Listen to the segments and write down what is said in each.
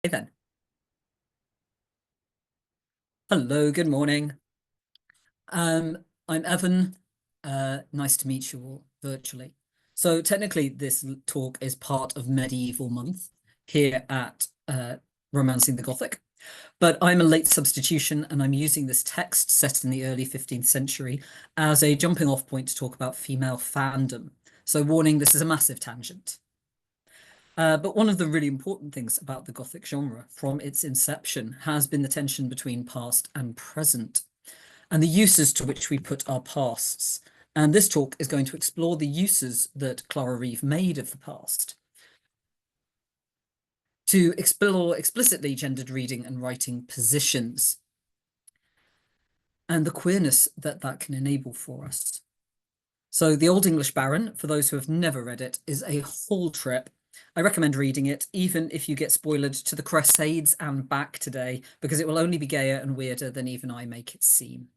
Hey then. Hello, good morning. I'm Evan. Nice to meet you all virtually. So technically, this talk is part of Medieval Month here at Romancing the Gothic, but I'm a late substitution and I'm using this text set in the early 15th century as a jumping off point to talk about female fandom. So warning, this is a massive tangent. But one of the really important things about the Gothic genre from its inception has been the tension between past and present, and the uses to which we put our pasts. And this talk is going to explore the uses that Clara Reeve made of the past to explore explicitly gendered reading and writing positions and the queerness that that can enable for us. So The Old English Baron, for those who have never read it, is a whole trip. I recommend reading it, even if you get spoiled to the Crusades and back today, because it will only be gayer and weirder than even I make it seem.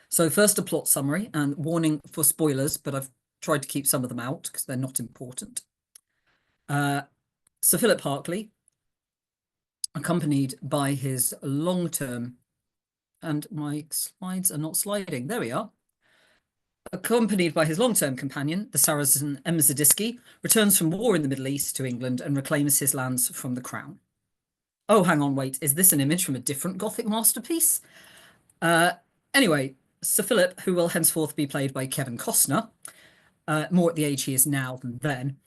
So first, a plot summary, and warning for spoilers, but I've tried to keep some of them out because they're not important. Sir Philip Harclay, accompanied by his long-term, and my slides are not sliding, there we are. Accompanied by his long-term companion, the Saracen Zadisky, returns from war in the Middle East to England and reclaims his lands from the crown. Oh, hang on, wait, is this an image from a different Gothic masterpiece? Anyway, Sir Philip, who will henceforth be played by Kevin Costner, more at the age he is now than then,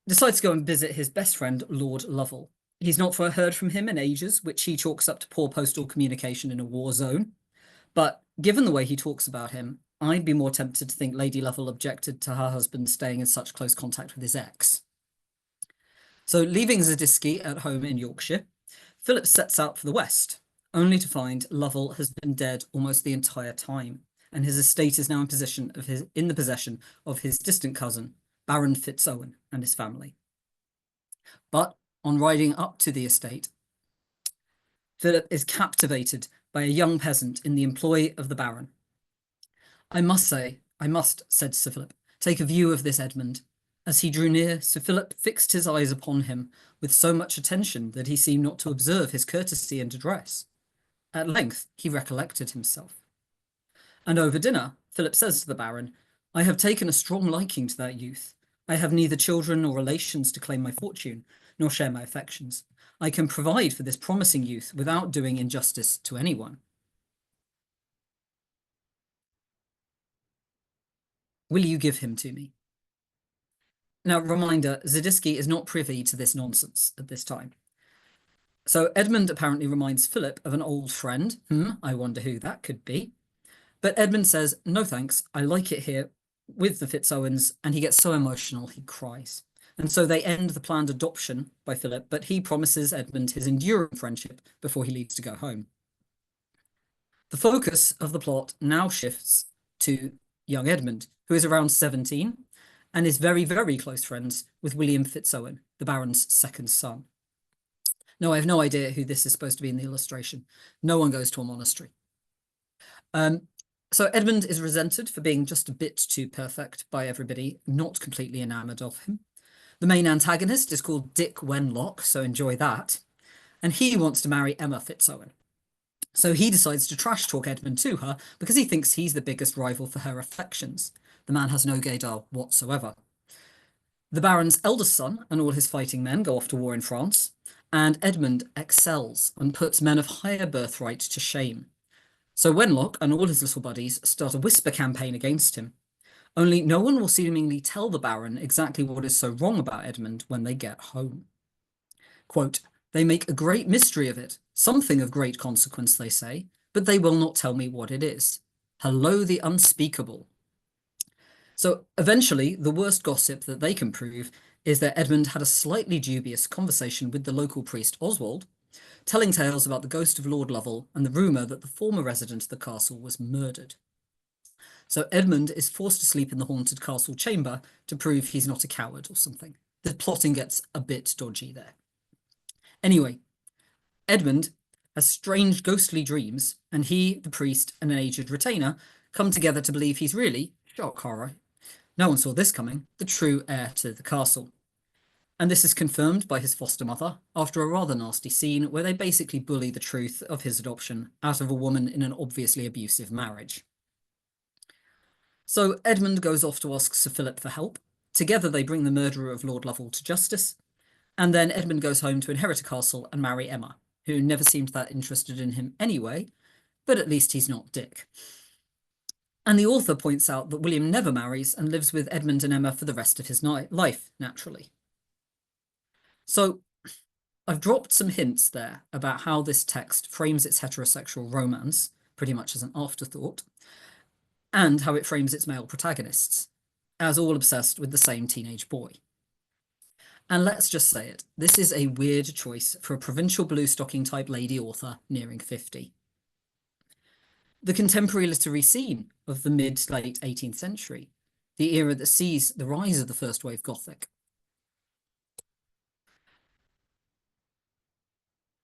decides to go and visit his best friend, Lord Lovell. He's not heard from him in ages, which he chalks up to poor postal communication in a war zone. But given the way he talks about him, I'd be more tempted to think Lady Lovell objected to her husband staying in such close contact with his ex. So leaving Zadisky at home in Yorkshire, Philip sets out for the west, only to find Lovell has been dead almost the entire time, and his estate is now in the possession of his distant cousin, Baron Fitzowen, and his family. But on riding up to the estate, Philip is captivated by a young peasant in the employ of the Baron. I must, said Sir Philip, take a view of this Edmund. As he drew near, Sir Philip fixed his eyes upon him with so much attention that he seemed not to observe his courtesy and address. At length he recollected himself. And over dinner, Philip says to the Baron, I have taken a strong liking to that youth. I have neither children nor relations to claim my fortune, nor share my affections. I can provide for this promising youth without doing injustice to anyone. Will you give him to me? Now, reminder, Zadisky is not privy to this nonsense at this time. So Edmund apparently reminds Philip of an old friend. I wonder who that could be. But Edmund says, no thanks, I like it here with the Fitzowens, and he gets so emotional he cries. And so they end the planned adoption by Philip, but he promises Edmund his enduring friendship before he leaves to go home. The focus of the plot now shifts to young Edmund, who is around 17 and is very, very close friends with William Fitzowen, the Baron's second son. No, I have no idea who this is supposed to be in the illustration. No one goes to a monastery. So Edmund is resented for being just a bit too perfect by everybody, not completely enamoured of him. The main antagonist is called Dick Wenlock, so enjoy that. And he wants to marry Emma Fitzowen. So he decides to trash talk Edmund to her because he thinks he's the biggest rival for her affections. The man has no gaydar whatsoever. The Baron's eldest son and all his fighting men go off to war in France, and Edmund excels and puts men of higher birthright to shame. So Wenlock and all his little buddies start a whisper campaign against him. Only no one will seemingly tell the Baron exactly what is so wrong about Edmund when they get home. Quote, they make a great mystery of it, something of great consequence, they say, but they will not tell me what it is. Hello, the unspeakable. So eventually, the worst gossip that they can prove is that Edmund had a slightly dubious conversation with the local priest Oswald, telling tales about the ghost of Lord Lovell and the rumour that the former resident of the castle was murdered. So Edmund is forced to sleep in the haunted castle chamber to prove he's not a coward or something. The plotting gets a bit dodgy there. Anyway, Edmund has strange ghostly dreams, and he, the priest, and an aged retainer come together to believe he's really, shock horror, no one saw this coming, the true heir to the castle. And this is confirmed by his foster mother after a rather nasty scene where they basically bully the truth of his adoption out of a woman in an obviously abusive marriage. So Edmund goes off to ask Sir Philip for help. Together they bring the murderer of Lord Lovell to justice, and then Edmund goes home to inherit a castle and marry Emma, who never seemed that interested in him anyway, but at least he's not Dick. And the author points out that William never marries and lives with Edmund and Emma for the rest of his life, naturally. So I've dropped some hints there about how this text frames its heterosexual romance, pretty much as an afterthought, and how it frames its male protagonists, as all obsessed with the same teenage boy. And let's just say it, this is a weird choice for a provincial blue stocking type lady author nearing 50. The contemporary literary scene of the mid-late 18th century, the era that sees the rise of the first wave Gothic,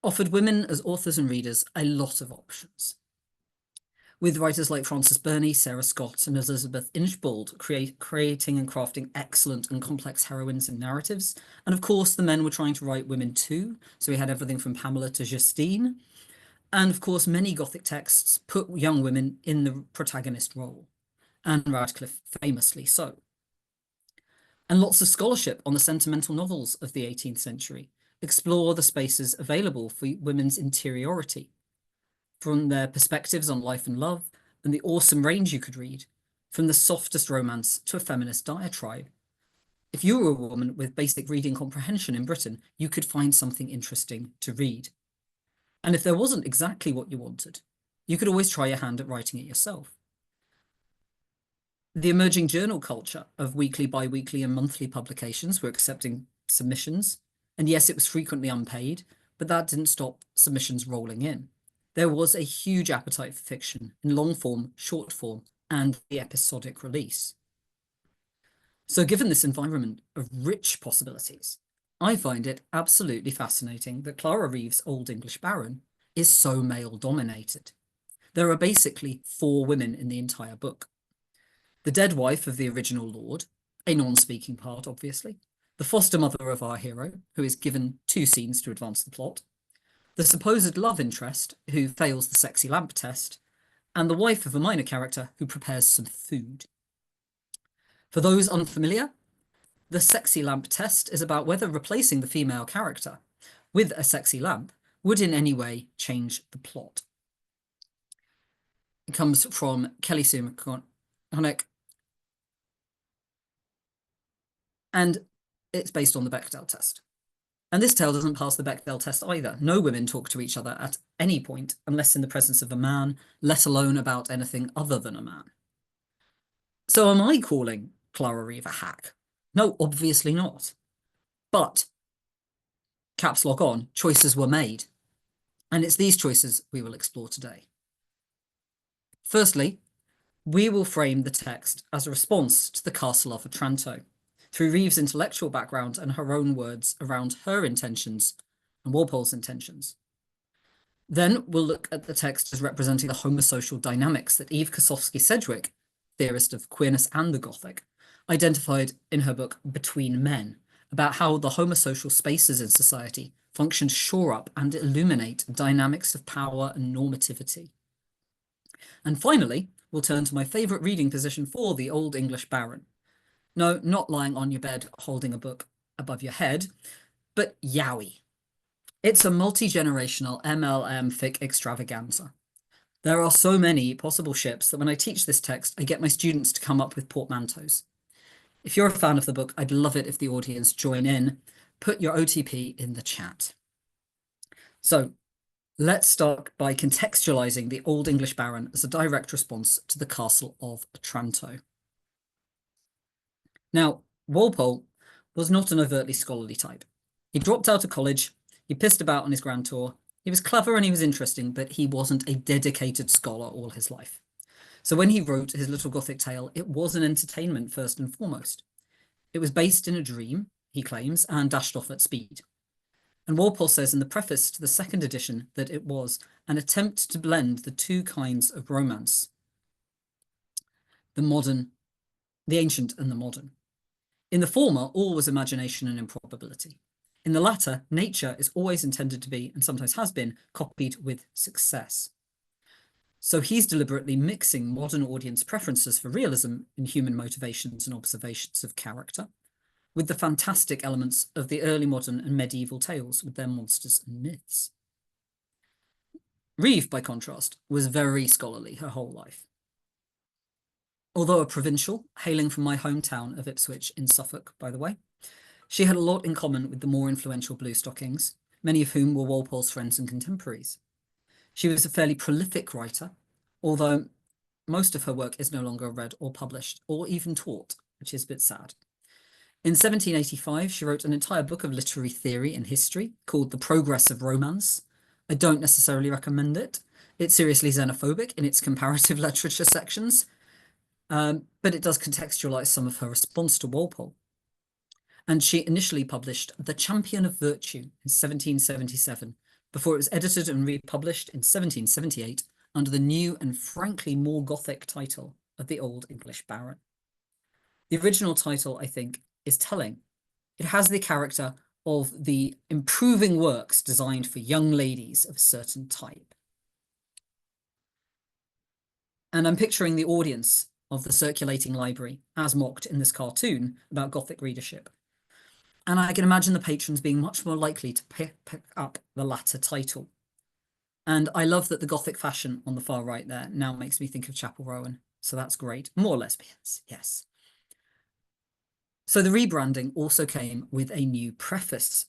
offered women as authors and readers a lot of options, with writers like Frances Burney, Sarah Scott, and Elizabeth Inchbald creating and crafting excellent and complex heroines and narratives. And of course, the men were trying to write women too, so we had everything from Pamela to Justine. And of course, many Gothic texts put young women in the protagonist role, and Radcliffe famously so. And lots of scholarship on the sentimental novels of the 18th century explore the spaces available for women's interiority, from their perspectives on life and love, and the awesome range you could read, from the softest romance to a feminist diatribe. If you were a woman with basic reading comprehension in Britain, you could find something interesting to read. And if there wasn't exactly what you wanted, you could always try your hand at writing it yourself. The emerging journal culture of weekly, bi-weekly, and monthly publications were accepting submissions. And yes, it was frequently unpaid, but that didn't stop submissions rolling in. There was a huge appetite for fiction in long form, short form, and the episodic release. So given this environment of rich possibilities, I find it absolutely fascinating that Clara Reeve's Old English Baron is so male-dominated. There are basically 4 women in the entire book. The dead wife of the original lord, a non-speaking part, obviously, the foster mother of our hero, who is given 2 scenes to advance the plot, the supposed love interest, who fails the sexy lamp test, and the wife of a minor character who prepares some food. For those unfamiliar, the sexy lamp test is about whether replacing the female character with a sexy lamp would in any way change the plot. It comes from Kelly Sue McConaughey, and it's based on the Bechdel test. And this tale doesn't pass the Bechdel test either. No women talk to each other at any point unless in the presence of a man, let alone about anything other than a man. So am I calling Clara Reeve a hack? No, obviously not. But, caps lock on, choices were made. And it's these choices we will explore today. Firstly, we will frame the text as a response to the Castle of Otranto, through Reeve's intellectual background and her own words around her intentions and Walpole's intentions. Then we'll look at the text as representing the homosocial dynamics that Eve Kosofsky-Sedgwick, theorist of queerness and the Gothic, identified in her book Between Men, about how the homosocial spaces in society function to shore up and illuminate dynamics of power and normativity. And finally, we'll turn to my favourite reading position for the Old English Baron. No, not lying on your bed holding a book above your head, but yowie. It's a multi-generational MLM fic extravaganza. There are so many possible ships that when I teach this text, I get my students to come up with portmanteaus. If you're a fan of the book, I'd love it if the audience join in. Put your OTP in the chat. So let's start by contextualizing the Old English Baron as a direct response to the Castle of Otranto. Now, Walpole was not an overtly scholarly type. He dropped out of college, he pissed about on his grand tour, he was clever and he was interesting, but he wasn't a dedicated scholar all his life. So when he wrote his little Gothic tale, it was an entertainment first and foremost. It was based in a dream, he claims, and dashed off at speed. And Walpole says in the preface to the 2nd edition that it was an attempt to blend the 2 kinds of romance, the ancient and the modern. In the former, all was imagination and improbability. In the latter, nature is always intended to be, and sometimes has been, copied with success. So he's deliberately mixing modern audience preferences for realism in human motivations and observations of character with the fantastic elements of the early modern and medieval tales with their monsters and myths. Reeve, by contrast, was very scholarly her whole life. Although a provincial, hailing from my hometown of Ipswich in Suffolk, by the way, she had a lot in common with the more influential Bluestockings, many of whom were Walpole's friends and contemporaries. She was a fairly prolific writer, although most of her work is no longer read or published or even taught, which is a bit sad. In 1785, she wrote an entire book of literary theory and history called The Progress of Romance. I don't necessarily recommend it. It's seriously xenophobic in its comparative literature sections, but it does contextualize some of her response to Walpole. And she initially published The Champion of Virtue in 1777, before it was edited and republished in 1778 under the new and frankly more Gothic title of The Old English Baron. The original title, I think, is telling. It has the character of the improving works designed for young ladies of a certain type. And I'm picturing the audience of the circulating library as mocked in this cartoon about Gothic readership. And I can imagine the patrons being much more likely to pick up the latter title. And I love that the Gothic fashion on the far right there now makes me think of Chapel Rowan. So that's great. More lesbians, yes. So the rebranding also came with a new preface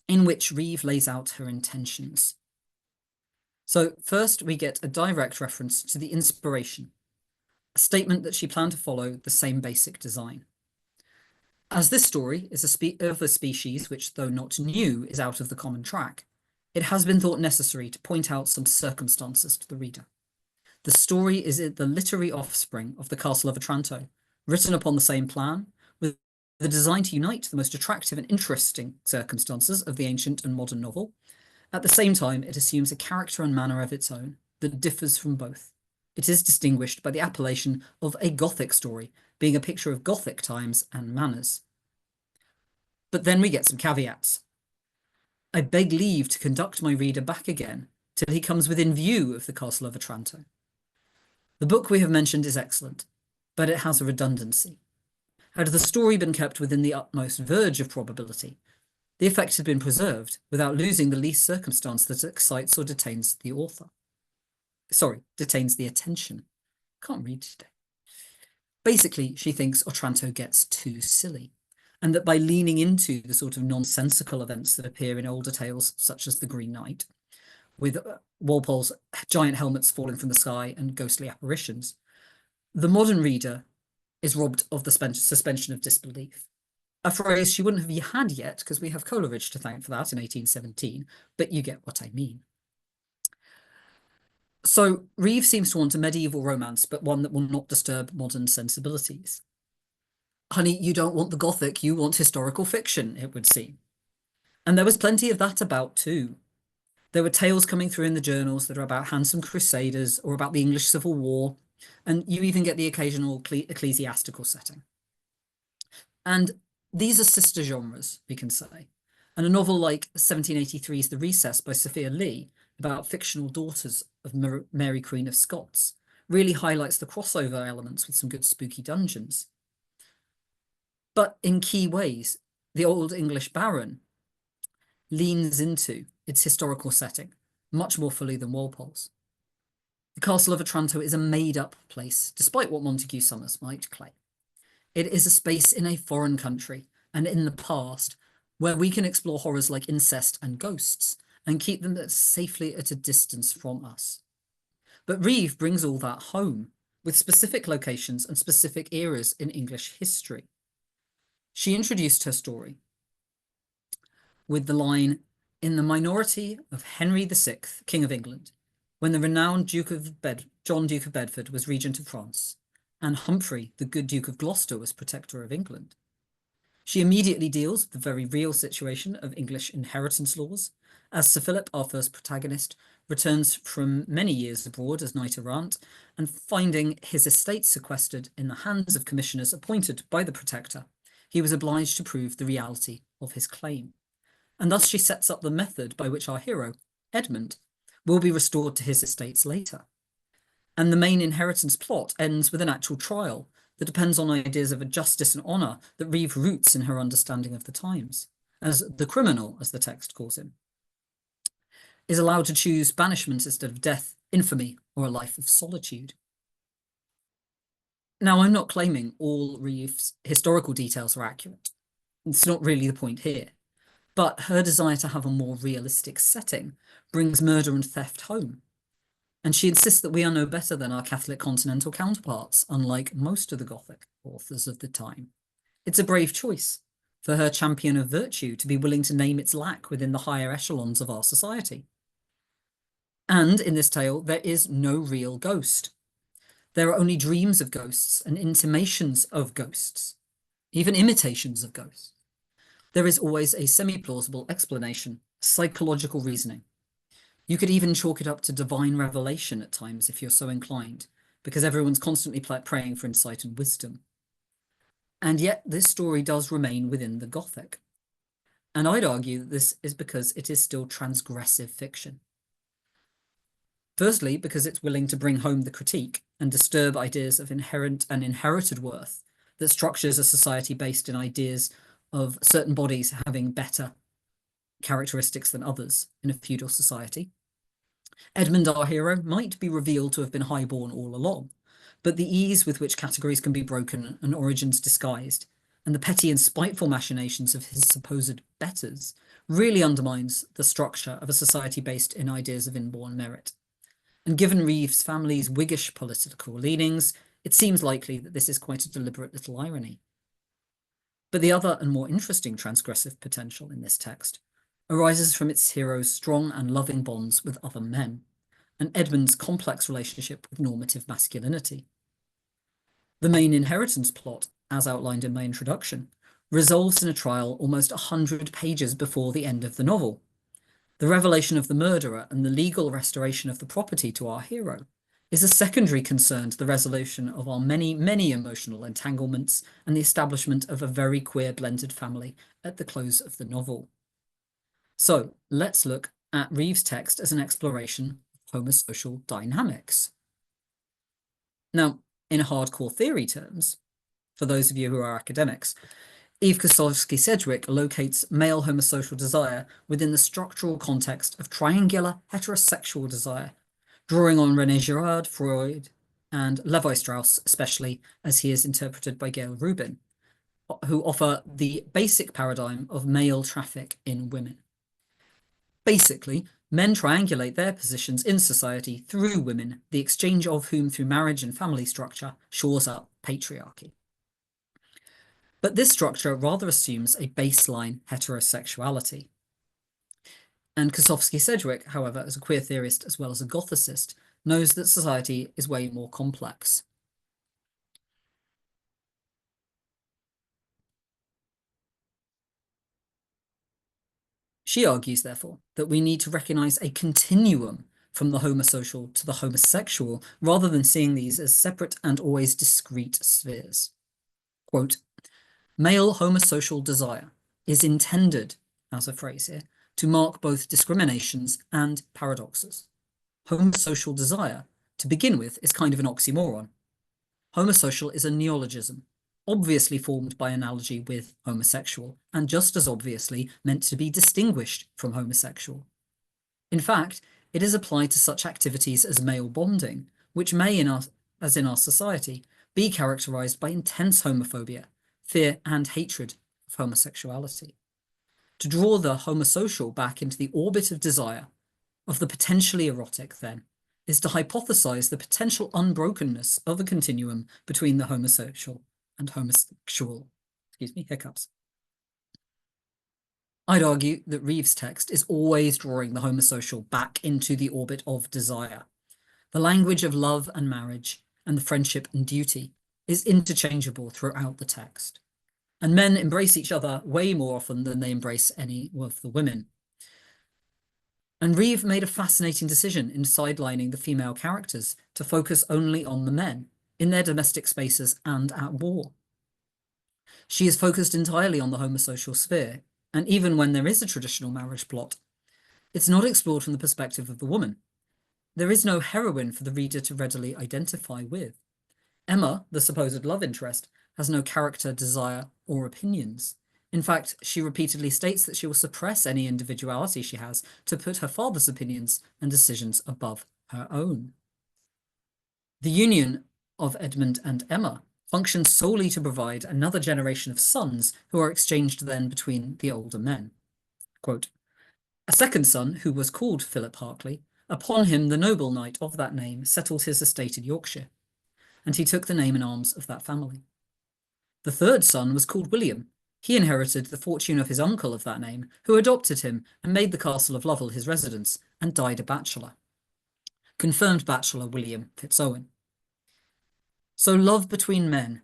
in which Reeve lays out her intentions. So first we get a direct reference to the inspiration, a statement that she planned to follow the same basic design. As this story is of a species which, though not new, is out of the common track, it has been thought necessary to point out some circumstances to the reader. The story is the literary offspring of the Castle of Otranto, written upon the same plan, with the design to unite the most attractive and interesting circumstances of the ancient and modern novel. At the same time, it assumes a character and manner of its own that differs from both. It is distinguished by the appellation of a Gothic story, being a picture of Gothic times and manners. But then we get some caveats. I beg leave to conduct my reader back again till he comes within view of the Castle of Otranto. The book we have mentioned is excellent, but it has a redundancy. Had the story been kept within the utmost verge of probability, the effect had been preserved without losing the least circumstance that excites or detains the author. Detains the attention. Can't read today. Basically, she thinks Otranto gets too silly, and that by leaning into the sort of nonsensical events that appear in older tales, such as The Green Knight, with Walpole's giant helmets falling from the sky and ghostly apparitions, the modern reader is robbed of the suspension of disbelief. A phrase she wouldn't have had yet, because we have Coleridge to thank for that in 1817, but you get what I mean. So Reeve seems to want a medieval romance, but one that will not disturb modern sensibilities. Honey, you don't want the Gothic, you want historical fiction, it would seem. And there was plenty of that about too. There were tales coming through in the journals that are about handsome crusaders or about the English Civil War, and you even get the occasional ecclesiastical setting. And these are sister genres, we can say. And a novel like 1783's The Recess by Sophia Lee, about fictional daughters of Mary Queen of Scots, really highlights the crossover elements with some good spooky dungeons. But in key ways, the Old English Baron leans into its historical setting much more fully than Walpole's. The Castle of Otranto is a made-up place, despite what Montague Summers might claim. It is a space in a foreign country and in the past where we can explore horrors like incest and ghosts and keep them safely at a distance from us. But Reeve brings all that home with specific locations and specific eras in English history. She introduced her story with the line, "In the minority of Henry VI, King of England, when the renowned John Duke of Bedford was regent of France, and Humphrey, the good Duke of Gloucester, was protector of England." She immediately deals with the very real situation of English inheritance laws, as Sir Philip, our first protagonist, returns from many years abroad as knight-errant, and finding his estate sequestered in the hands of commissioners appointed by the protector, he was obliged to prove the reality of his claim. And thus she sets up the method by which our hero, Edmund, will be restored to his estates later. And the main inheritance plot ends with an actual trial that depends on ideas of a justice and honour that Reeve roots in her understanding of the times, as the criminal, as the text calls him, is allowed to choose banishment instead of death, infamy, or a life of solitude. Now, I'm not claiming all Reeve's historical details are accurate. It's not really the point here. But her desire to have a more realistic setting brings murder and theft home. And she insists that we are no better than our Catholic continental counterparts, unlike most of the Gothic authors of the time. It's a brave choice for her champion of virtue to be willing to name its lack within the higher echelons of our society. And in this tale, there is no real ghost. There are only dreams of ghosts and intimations of ghosts, even imitations of ghosts. There is always a semi-plausible explanation, psychological reasoning. You could even chalk it up to divine revelation at times if you're so inclined, because everyone's constantly praying for insight and wisdom. And yet this story does remain within the Gothic. And I'd argue that this is because it is still transgressive fiction. Firstly, because it's willing to bring home the critique and disturb ideas of inherent and inherited worth that structures a society based in ideas of certain bodies having better characteristics than others in a feudal society. Edmund, our hero, might be revealed to have been highborn all along, but the ease with which categories can be broken and origins disguised, and the petty and spiteful machinations of his supposed betters, really undermines the structure of a society based in ideas of inborn merit. And given Reeve's family's Whiggish political leanings, it seems likely that this is quite a deliberate little irony. But the other and more interesting transgressive potential in this text arises from its hero's strong and loving bonds with other men, and Edmund's complex relationship with normative masculinity. The main inheritance plot, as outlined in my introduction, resolves in a trial almost 100 pages before the end of the novel. The revelation of the murderer and the legal restoration of the property to our hero is a secondary concern to the resolution of our many, many emotional entanglements and the establishment of a very queer blended family at the close of the novel. So let's look at Reeve's text as an exploration of homosocial dynamics. Now, in hardcore theory terms, for those of you who are academics, Eve Kosowski-Sedgwick locates male homosocial desire within the structural context of triangular heterosexual desire, drawing on René Girard, Freud, and Levi-Strauss, especially as he is interpreted by Gail Rubin, who offer the basic paradigm of male traffic in women. Basically, men triangulate their positions in society through women, the exchange of whom through marriage and family structure shores up patriarchy. But this structure rather assumes a baseline heterosexuality. And Kosowski-Sedgwick, however, as a queer theorist as well as a Gothicist, knows that society is way more complex. She argues, therefore, that we need to recognise a continuum from the homosocial to the homosexual, rather than seeing these as separate and always discrete spheres. Quote, male homosocial desire is intended, as a phrase here, to mark both discriminations and paradoxes. Homosocial desire, to begin with, is kind of an oxymoron. Homosocial is a neologism, obviously formed by analogy with homosexual, and just as obviously meant to be distinguished from homosexual. In fact, it is applied to such activities as male bonding, which may, as in our society, be characterized by intense homophobia, fear and hatred of homosexuality. To draw the homosocial back into the orbit of desire, of the potentially erotic, then, is to hypothesize the potential unbrokenness of a continuum between the homosocial and homosexual. Hiccups. I'd argue that Reeve's text is always drawing the homosocial back into the orbit of desire. The language of love and marriage and the friendship and duty is interchangeable throughout the text. And men embrace each other way more often than they embrace any of the women. And Reeve made a fascinating decision in sidelining the female characters to focus only on the men in their domestic spaces and at war. She is focused entirely on the homosocial sphere, and even when there is a traditional marriage plot, it's not explored from the perspective of the woman. There is no heroine for the reader to readily identify with. Emma, the supposed love interest, has no character, desire, or opinions. In fact, she repeatedly states that she will suppress any individuality she has to put her father's opinions and decisions above her own. The union of Edmund and Emma functions solely to provide another generation of sons who are exchanged then between the older men. Quote, a second son, who was called Philip Harclay, upon him the noble knight of that name settled his estate in Yorkshire, and he took the name and arms of that family. The third son was called William. He inherited the fortune of his uncle of that name, who adopted him and made the castle of Lovell his residence, and died a bachelor. Confirmed bachelor William Fitzowen. So love between men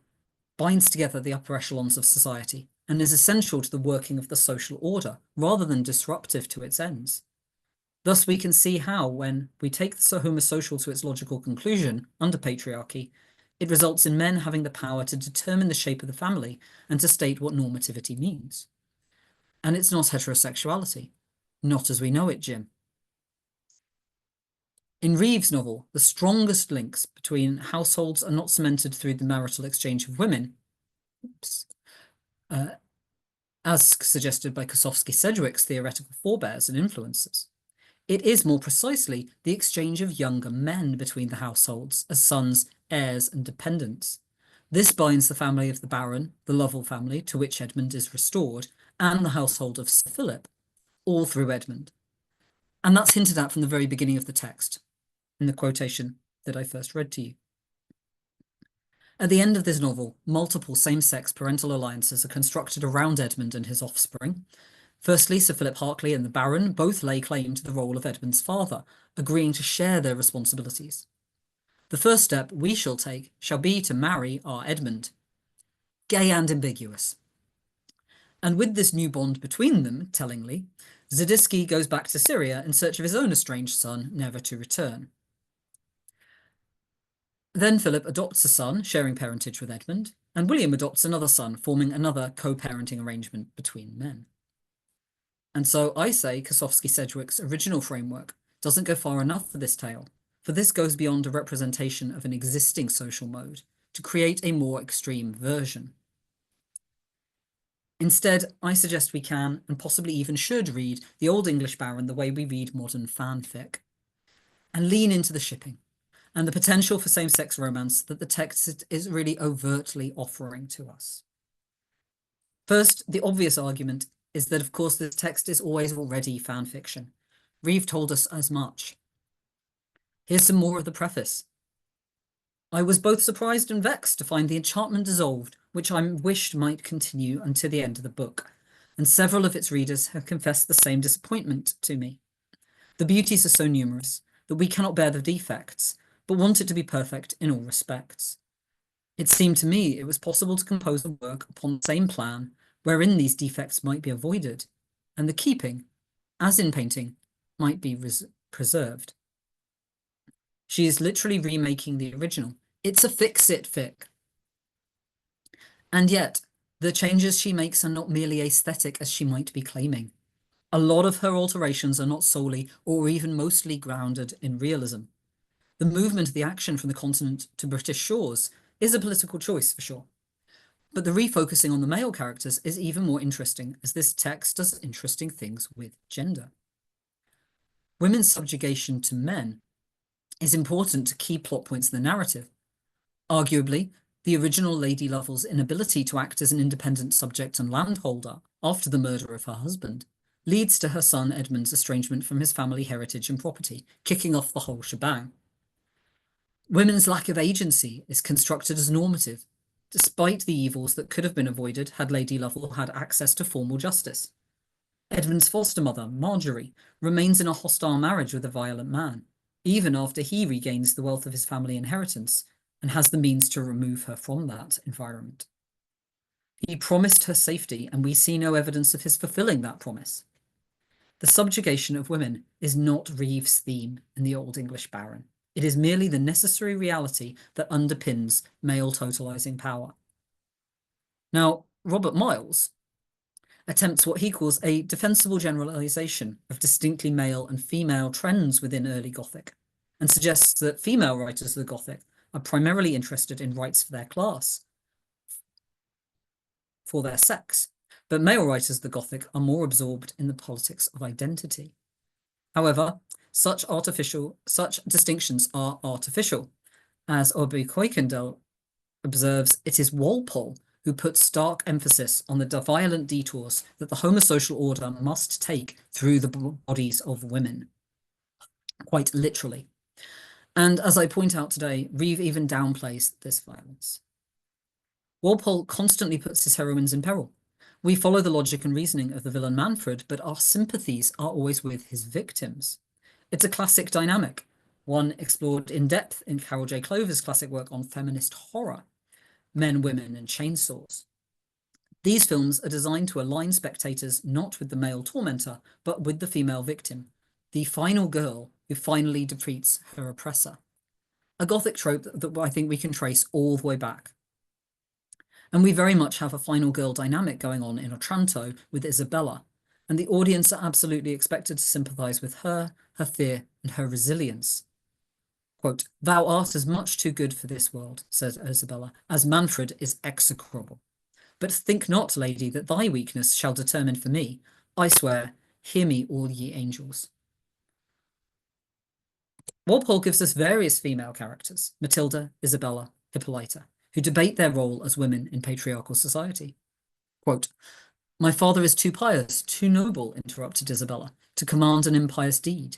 binds together the upper echelons of society and is essential to the working of the social order, rather than disruptive to its ends. Thus we can see how, when we take the homosocial to its logical conclusion under patriarchy, it results in men having the power to determine the shape of the family and to state what normativity means. And it's not heterosexuality. Not as we know it, Jim. In Reeve's novel, the strongest links between households are not cemented through the marital exchange of women, as suggested by Kosofsky-Sedgwick's theoretical forebears and influences. It is more precisely the exchange of younger men between the households as sons, heirs, and dependents. This binds the family of the Baron, the Lovell family, to which Edmund is restored, and the household of Sir Philip, all through Edmund. And that's hinted at from the very beginning of the text, in the quotation that I first read to you. At the end of this novel, multiple same-sex parental alliances are constructed around Edmund and his offspring. Firstly, Sir Philip Harclay and the Baron both lay claim to the role of Edmund's father, agreeing to share their responsibilities. The first step we shall take shall be to marry our Edmund. Gay and ambiguous. And with this new bond between them, tellingly, Zadisky goes back to Syria in search of his own estranged son, never to return. Then Philip adopts a son, sharing parentage with Edmund, and William adopts another son, forming another co-parenting arrangement between men. And so I say Kosofsky-Sedgwick's original framework doesn't go far enough for this tale, for this goes beyond a representation of an existing social mode to create a more extreme version. Instead, I suggest we can, and possibly even should, read the Old English Baron the way we read modern fanfic, and lean into the shipping and the potential for same-sex romance that the text is really overtly offering to us. First, the obvious argument is that, of course, this text is always already fan fiction. Reeve told us as much. Here's some more of the preface. I was both surprised and vexed to find the enchantment dissolved, which I wished might continue until the end of the book, and several of its readers have confessed the same disappointment to me. The beauties are so numerous that we cannot bear the defects, but want it to be perfect in all respects. It seemed to me it was possible to compose a work upon the same plan wherein these defects might be avoided, and the keeping, as in painting, might be preserved. She is literally remaking the original. It's a fix-it fic. And yet, the changes she makes are not merely aesthetic as she might be claiming. A lot of her alterations are not solely or even mostly grounded in realism. The movement of the action from the continent to British shores is a political choice for sure. But the refocusing on the male characters is even more interesting, as this text does interesting things with gender. Women's subjugation to men is important to key plot points in the narrative. Arguably, the original Lady Lovell's inability to act as an independent subject and landholder after the murder of her husband leads to her son Edmund's estrangement from his family heritage and property, kicking off the whole shebang. Women's lack of agency is constructed as normative, despite the evils that could have been avoided had Lady Lovell had access to formal justice. Edmund's foster mother, Marjorie, remains in a hostile marriage with a violent man, even after he regains the wealth of his family inheritance and has the means to remove her from that environment. He promised her safety, and we see no evidence of his fulfilling that promise. The subjugation of women is not Reeve's theme in the Old English Baron. It is merely the necessary reality that underpins male totalizing power. Now, Robert Miles attempts what he calls a defensible generalization of distinctly male and female trends within early Gothic, and suggests that female writers of the Gothic are primarily interested in rights for their class, for their sex, but male writers of the Gothic are more absorbed in the politics of identity. However, such distinctions are artificial. As Obi Kuykendall observes, it is Walpole who puts stark emphasis on the violent detours that the homosocial order must take through the bodies of women, quite literally. And as I point out today, Reeve even downplays this violence. Walpole constantly puts his heroines in peril. We follow the logic and reasoning of the villain Manfred, but our sympathies are always with his victims. It's a classic dynamic, one explored in depth in Carol J. Clover's classic work on feminist horror, Men, Women, and Chainsaws. These films are designed to align spectators not with the male tormentor, but with the female victim, the final girl who finally defeats her oppressor. A Gothic trope that I think we can trace all the way back. And we very much have a final girl dynamic going on in Otranto with Isabella, and the audience are absolutely expected to sympathise with her, her fear, and her resilience. Quote, "Thou art as much too good for this world," says Isabella, "as Manfred is execrable. But think not, lady, that thy weakness shall determine for me. I swear, hear me, all ye angels." Walpole gives us various female characters, Matilda, Isabella, Hippolyta, who debate their role as women in patriarchal society. Quote, "My father is too pious, too noble," interrupted Isabella, "to command an impious deed.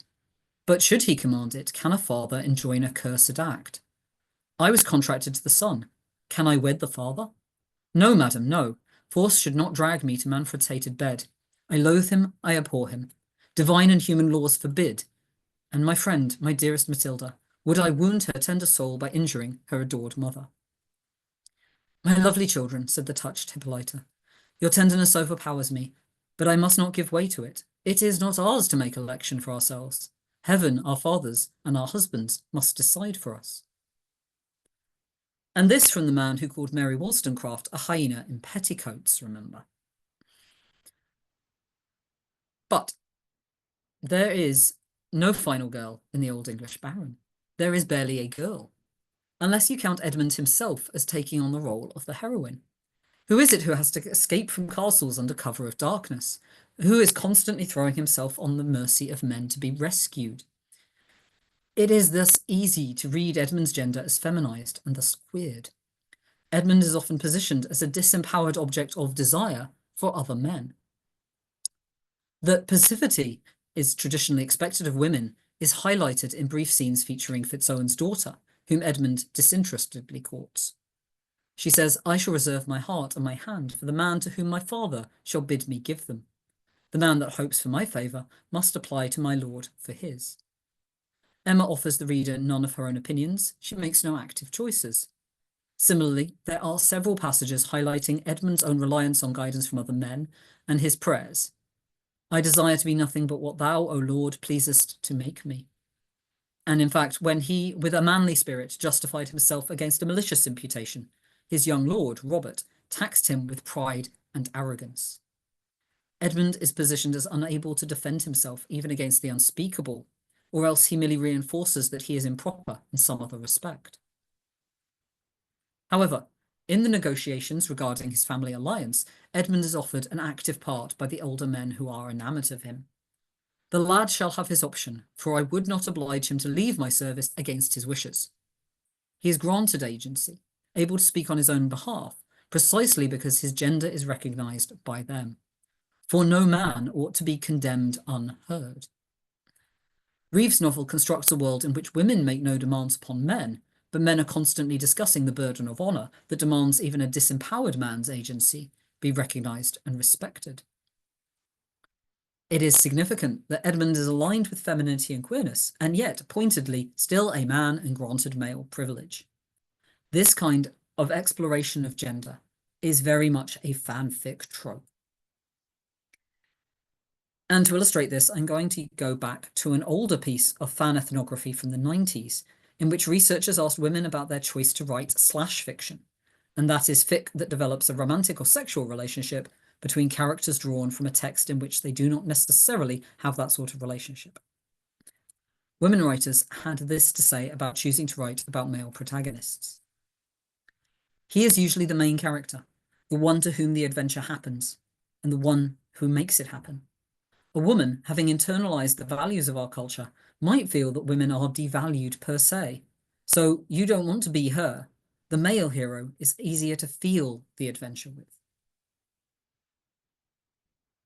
But should he command it, can a father enjoin a cursed act? I was contracted to the son. Can I wed the father? No, madam, no. Force should not drag me to Manfred's hated bed. I loathe him, I abhor him. Divine and human laws forbid. And my friend, my dearest Matilda, would I wound her tender soul by injuring her adored mother?" "My lovely children," said the touched Hippolyta, "your tenderness overpowers me, but I must not give way to it. It is not ours to make election for ourselves. Heaven, our fathers, and our husbands must decide for us." And this from the man who called Mary Wollstonecraft a hyena in petticoats, remember. But there is no final girl in the Old English Baron. There is barely a girl, unless you count Edmund himself as taking on the role of the heroine. Who is it who has to escape from castles under cover of darkness? Who is constantly throwing himself on the mercy of men to be rescued? It is thus easy to read Edmund's gender as feminized and thus queered. Edmund is often positioned as a disempowered object of desire for other men. That passivity is traditionally expected of women is highlighted in brief scenes featuring Fitzowen's daughter, whom Edmund disinterestedly courts. She says, "I shall reserve my heart and my hand for the man to whom my father shall bid me give them. The man that hopes for my favour must apply to my lord for his." Emma offers the reader none of her own opinions. She makes no active choices. Similarly, there are several passages highlighting Edmund's own reliance on guidance from other men and his prayers. "I desire to be nothing but what thou, O Lord, pleasest to make me." And in fact, when he, with a manly spirit, justified himself against a malicious imputation, his young lord, Robert, taxed him with pride and arrogance. Edmund is positioned as unable to defend himself even against the unspeakable, or else he merely reinforces that he is improper in some other respect. However, in the negotiations regarding his family alliance, Edmund is offered an active part by the older men who are enamoured of him. "The lad shall have his option, for I would not oblige him to leave my service against his wishes." He is granted agency, able to speak on his own behalf, precisely because his gender is recognised by them. For no man ought to be condemned unheard. Reeve's novel constructs a world in which women make no demands upon men, but men are constantly discussing the burden of honour that demands even a disempowered man's agency be recognised and respected. It is significant that Edmund is aligned with femininity and queerness, and yet, pointedly, still a man and granted male privilege. This kind of exploration of gender is very much a fanfic trope. And to illustrate this, I'm going to go back to an older piece of fan ethnography from the 90s, in which researchers asked women about their choice to write slash fiction, and that is fic that develops a romantic or sexual relationship between characters drawn from a text in which they do not necessarily have that sort of relationship. Women writers had this to say about choosing to write about male protagonists. He is usually the main character, the one to whom the adventure happens, and the one who makes it happen. A woman, having internalized the values of our culture, might feel that women are devalued per se. So you don't want to be her. The male hero is easier to feel the adventure with.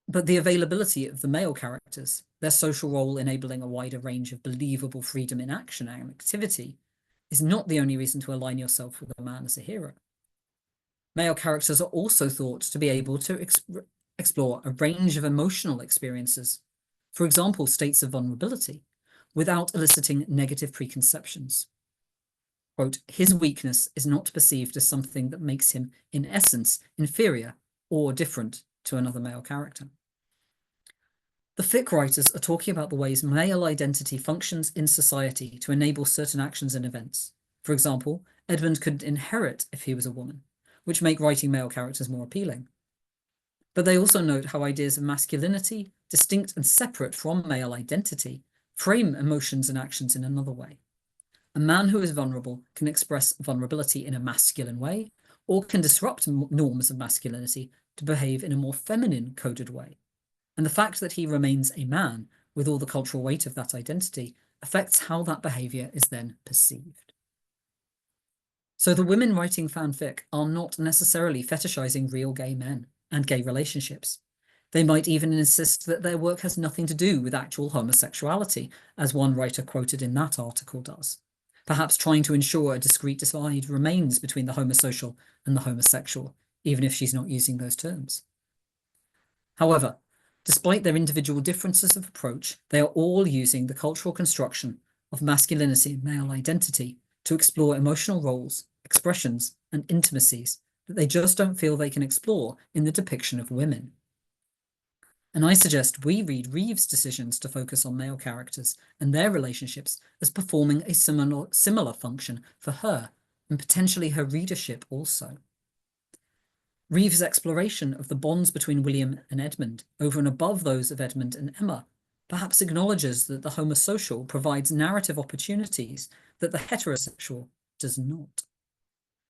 But the availability of the male characters, their social role enabling a wider range of believable freedom in action and activity, is not the only reason to align yourself with a man as a hero. Male characters are also thought to be able to explore a range of emotional experiences, for example, states of vulnerability, without eliciting negative preconceptions. Quote, his weakness is not perceived as something that makes him, in essence, inferior or different to another male character. The fic writers are talking about the ways male identity functions in society to enable certain actions and events. For example, Edmund could inherit if he was a woman, which make writing male characters more appealing. But they also note how ideas of masculinity, distinct and separate from male identity, frame emotions and actions in another way. A man who is vulnerable can express vulnerability in a masculine way, or can disrupt norms of masculinity to behave in a more feminine coded way. And the fact that he remains a man, with all the cultural weight of that identity, affects how that behaviour is then perceived. So the women writing fanfic are not necessarily fetishizing real gay men and gay relationships. They might even insist that their work has nothing to do with actual homosexuality, as one writer quoted in that article does, perhaps trying to ensure a discrete divide remains between the homosocial and the homosexual, even if she's not using those terms. However, despite their individual differences of approach, they are all using the cultural construction of masculinity and male identity to explore emotional roles, expressions, and intimacies that they just don't feel they can explore in the depiction of women. And I suggest we read Reeve's decisions to focus on male characters and their relationships as performing a similar function for her and potentially her readership also. Reeve's exploration of the bonds between William and Edmund, over and above those of Edmund and Emma, perhaps acknowledges that the homosocial provides narrative opportunities that the heterosexual does not.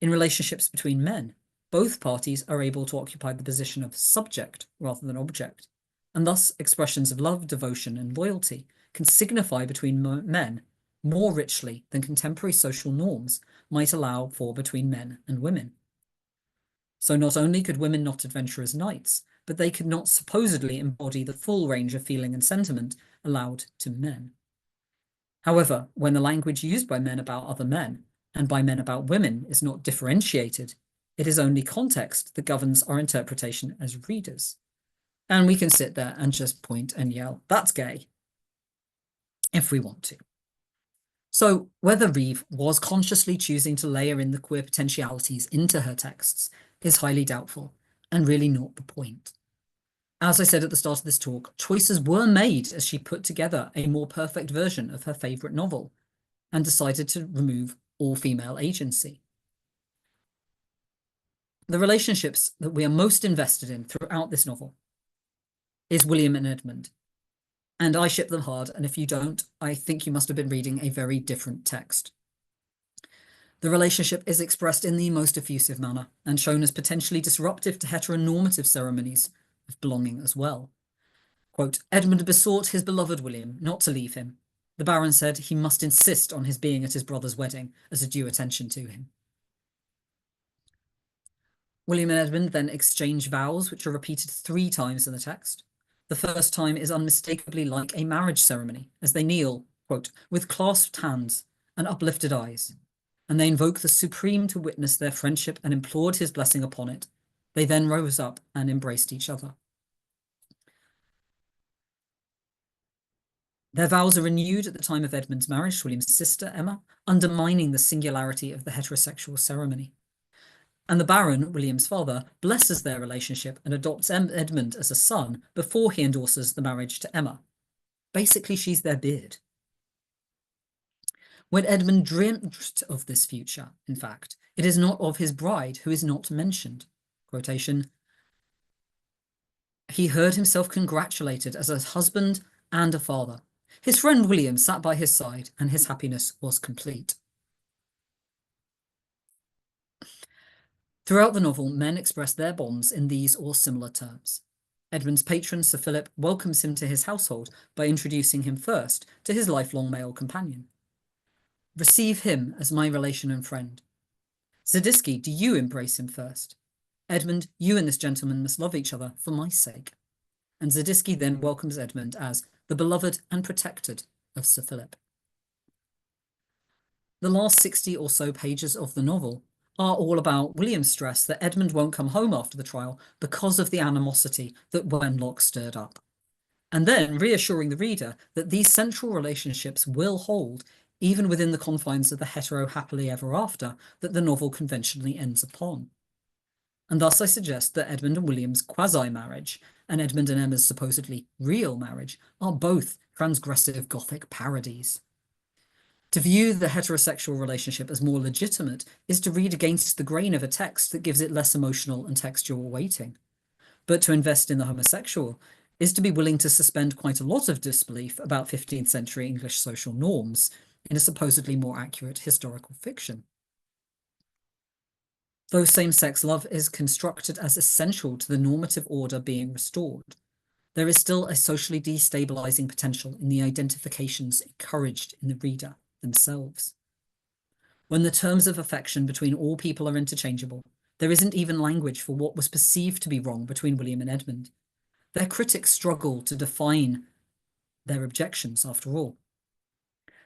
In relationships between men, both parties are able to occupy the position of subject rather than object, and thus expressions of love, devotion, and loyalty can signify between men more richly than contemporary social norms might allow for between men and women. So not only could women not adventure as knights, but they could not supposedly embody the full range of feeling and sentiment allowed to men. However, when the language used by men about other men, and by men about women, is not differentiated, it is only context that governs our interpretation as readers. And we can sit there and just point and yell, that's gay, if we want to. So whether Reeve was consciously choosing to layer in the queer potentialities into her texts is highly doubtful, and really not the point. As I said at the start of this talk, choices were made as she put together a more perfect version of her favourite novel and decided to remove all female agency. The relationships that we are most invested in throughout this novel is William and Edmund. And I ship them hard, and if you don't, I think you must have been reading a very different text. The relationship is expressed in the most effusive manner and shown as potentially disruptive to heteronormative ceremonies of belonging as well. Quote, Edmund besought his beloved William not to leave him. The Baron said he must insist on his being at his brother's wedding as a due attention to him. William and Edmund then exchange vows, which are repeated 3 times in the text. The first time is unmistakably like a marriage ceremony, as they kneel, quote, with clasped hands and uplifted eyes, and they invoke the Supreme to witness their friendship and implored his blessing upon it. They then rose up and embraced each other. Their vows are renewed at the time of Edmund's marriage to William's sister, Emma, undermining the singularity of the heterosexual ceremony. And the Baron, William's father, blesses their relationship and adopts Edmund as a son before he endorses the marriage to Emma. Basically, she's their beard. When Edmund dreamt of this future, in fact, It is not of his bride who is not mentioned. Quotation, he heard himself congratulated as a husband and a father. His friend William sat by his side, and his happiness was complete. Throughout the novel, men express their bonds in these or similar terms. Edmund's patron, Sir Philip, welcomes him to his household by introducing him first to his lifelong male companion. Receive him as my relation and friend. Zadisky, do you embrace him first? Edmund, you and this gentleman must love each other for my sake. And Zadisky then welcomes Edmund as the beloved and protected of Sir Philip. The last 60 or so pages of the novel are all about William's stress that Edmund won't come home after the trial because of the animosity that Wenlock stirred up, and then reassuring the reader that these central relationships will hold even within the confines of the hetero happily ever after that the novel conventionally ends upon. And thus I suggest that Edmund and William's quasi-marriage and Edmund and Emma's supposedly real marriage are both transgressive Gothic parodies. To view the heterosexual relationship as more legitimate is to read against the grain of a text that gives it less emotional and textual weighting. But to invest in the homosexual is to be willing to suspend quite a lot of disbelief about 15th century English social norms in a supposedly more accurate historical fiction. Though same-sex love is constructed as essential to the normative order being restored, there is still a socially destabilizing potential in the identifications encouraged in the reader themselves. When the terms of affection between all people are interchangeable, there isn't even language for what was perceived to be wrong between William and Edmund. Their critics struggle to define their objections, after all.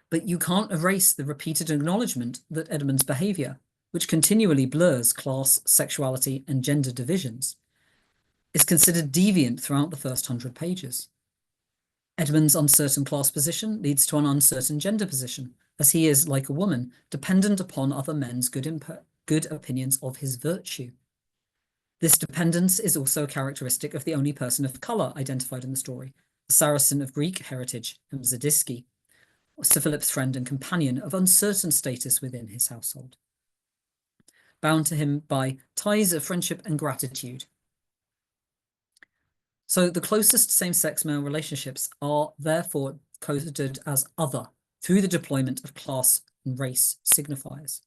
But you can't erase the repeated acknowledgement that Edmund's behaviour, which continually blurs class, sexuality, and gender divisions, is considered deviant throughout the first 100 pages. Edmund's uncertain class position leads to an uncertain gender position, as he is, like a woman, dependent upon other men's good opinions of his virtue. This dependence is also a characteristic of the only person of colour identified in the story, the Saracen of Greek heritage, Zadisky, Sir Philip's friend and companion of uncertain status within his household, bound to him by ties of friendship and gratitude. So the closest same-sex male relationships are therefore coded as other through the deployment of class and race signifiers.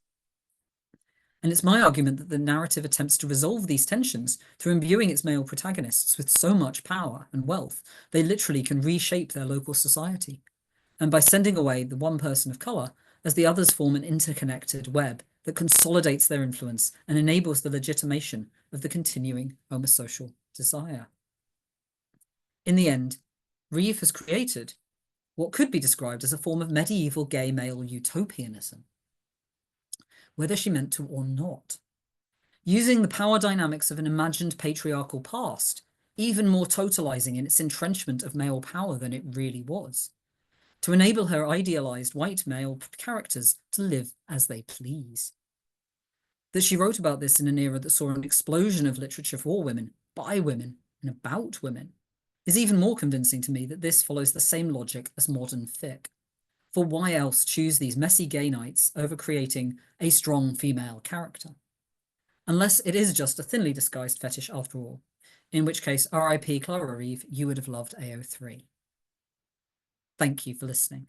And it's my argument that the narrative attempts to resolve these tensions through imbuing its male protagonists with so much power and wealth, they literally can reshape their local society. And by sending away the one person of colour, as the others form an interconnected web that consolidates their influence and enables the legitimation of the continuing homosocial desire. In the end, Reeve has created what could be described as a form of medieval gay male utopianism, whether she meant to or not, using the power dynamics of an imagined patriarchal past, even more totalizing in its entrenchment of male power than it really was, to enable her idealized white male characters to live as they please. That she wrote about this in an era that saw an explosion of literature for women, by women, and about women, is even more convincing to me that this follows the same logic as modern fic. For why else choose these messy gay nights over creating a strong female character? Unless it is just a thinly disguised fetish after all, in which case RIP Clara Reeve, you would have loved AO3. Thank you for listening.